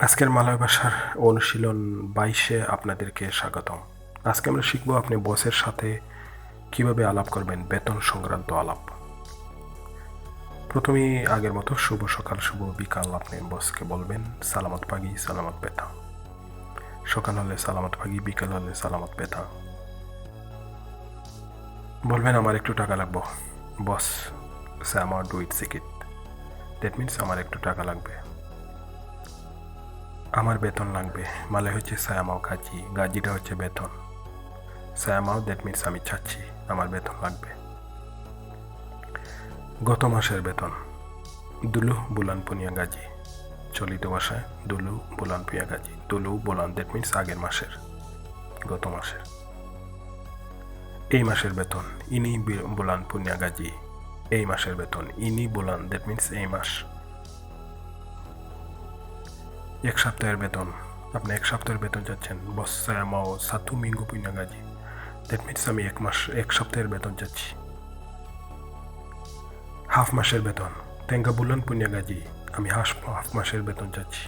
আজকের মালয় ভাষার অনুশীলন 22-এ আপনাদেরকে স্বাগতম। আজকে আমরা শিখব আপনি বসের সাথে কিভাবে আলাপ করবেন, বেতন সংক্রান্ত আলাপ। প্রথমেই আগের মতো শুভ সকাল, শুভ বিকাল আপনি বসকে বলবেন সালামত পাগি, সালামত বেতা। সকাল হলে সালামত পাগি, বিকাল হলে সালামত বেতা। বলবেন আমার একটু টাকা লাগবে। বস সে আমার ডুইট সিকিট, দ্যাট মিনস আমার একটু টাকা লাগবে। আমার বেতন লাগবে, মালে হচ্ছে সায়ামাও গাজি, গাজিটা হচ্ছে বেতন। সায়ামাও দ্যাট মিনস আমি চাচ্ছি, আমার বেতন লাগবে। গত মাসের বেতন, দুলু বুলান পুনিয়া গাজি। চলিত ভাষায় দুলু বুলান পুনিয়া গাজি। দুলু বুলান দ্যাট মিনস আগের মাসের, গত মাসের। এই মাসের বেতন, ইনি বুলান পুনিয়া গাজি। এই মাসের বেতন, ইনি বুলান দ্যাট মিনস এই মাস। এক সপ্তাহের বেতন, আপনি এক সপ্তাহের বেতন চাচ্ছেন। বস সায়ামাও সাতু মিঙ্গু পুনিয়া গাজি, দ্যাট মিনস আমি এক সপ্তাহের বেতন চাচ্ছি। হাফ মাসের বেতন, তেঙ্গা বুলান পুনিয়া গাজি, আমি হাফ মাসের বেতন চাচ্ছি।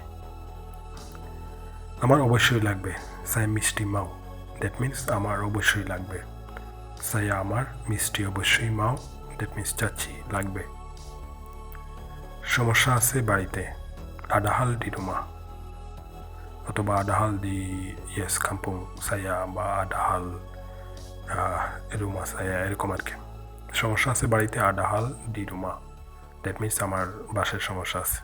আমার অবশ্যই লাগবে, সায়া মিষ্টি মাও, দ্যাট মিনস আমার অবশ্যই লাগবে। সায়া আমার মিষ্টি অবশ্যই মাও, দ্যাট মিনস চাচ্ছি, লাগবে। সমস্যা আছে বাড়িতে, আডাহাল ডিরুমা অথবা আডাহাল দি ইয়েস কাম্পুং সায়া বা আডাহাল রুমা সায়া, এরকম আর কি। সমস্যা আছে বাড়িতে, আডাহাল ডি রুমা, দ্যাট মিনস আমার বাসায় সমস্যা আছে।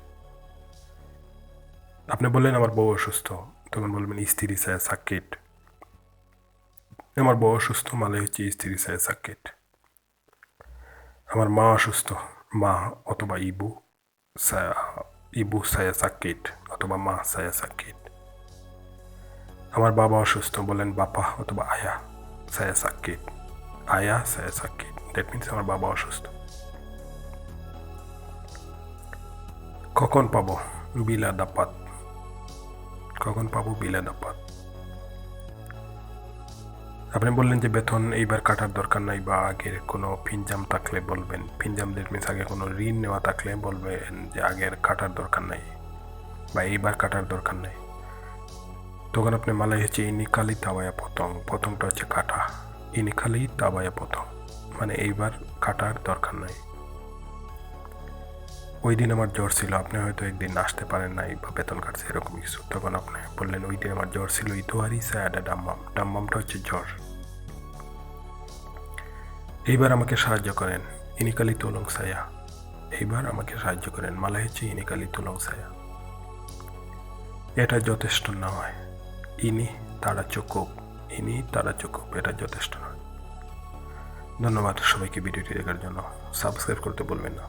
আপনি বললেন আমার বউ অসুস্থ, তখন বলবেন স্ত্রী সায়া সাকিট। আমার বউ অসুস্থ মালে হচ্ছে স্ত্রী সায়া সাকিট। আমার মা অসুস্থ, মা অথবা ইবু সায়া সাকিট অথবা মা সায়া সাকিট। আমার বাবা অসুস্থ, বলেন বাপা অথবা আয়া সায়া সাকিট। আয়া সায়া সাকিট, দ্যাট মিনস আমার বাবা অসুস্থ। কখন পাবো, বিলা দাপাত। কখন পাবো, বিলা দাপাত। আপনি বললেন যে বেতন এইবার কাটার দরকার নাই, বা আগের কোনো ফিনজাম থাকলে বলবেন। ফিনজাম দ্যাট মিনস আগে কোনো ঋণ নেওয়া থাকলে বলবেন যে আগের কাটার দরকার নাই বা এইবার কাটার দরকার নাই। তখন আপনি মালাই হচ্ছে ইনিকালি তাবায়া পতং, পতংটা হচ্ছে কাটা। ইনিকালি তাবায়া পতং মানে এইবার কাটার দরকার নাই। ওই দিন আমার জ্বর ছিল, আপনি হয়তো একদিন আসতে পারেন নাই বা বেতন কাটছে এরকম কিছু। তখন আপনি বললেন ওই দিন আমার জ্বর ছিল, ইতোয়ারি সায়াডা ডাম্মাম। ডাম্মামটা হচ্ছে জ্বর। এইবার আমাকে সাহায্য করেন, ইনিকালি তোলং সায়া। এইবার আমাকে সাহায্য করেন, মালাই হচ্ছে ইনিকালি তোলং সায়া। এটা যথেষ্ট নয়, ইনি তারা চুকুপ, ইনি তারা চুকুপ, এটা যথেষ্ট নয়। ধন্যবাদ সবাইকে ভিডিওটি দেখার জন্য। সাবস্ক্রাইব করতে বলবেন না।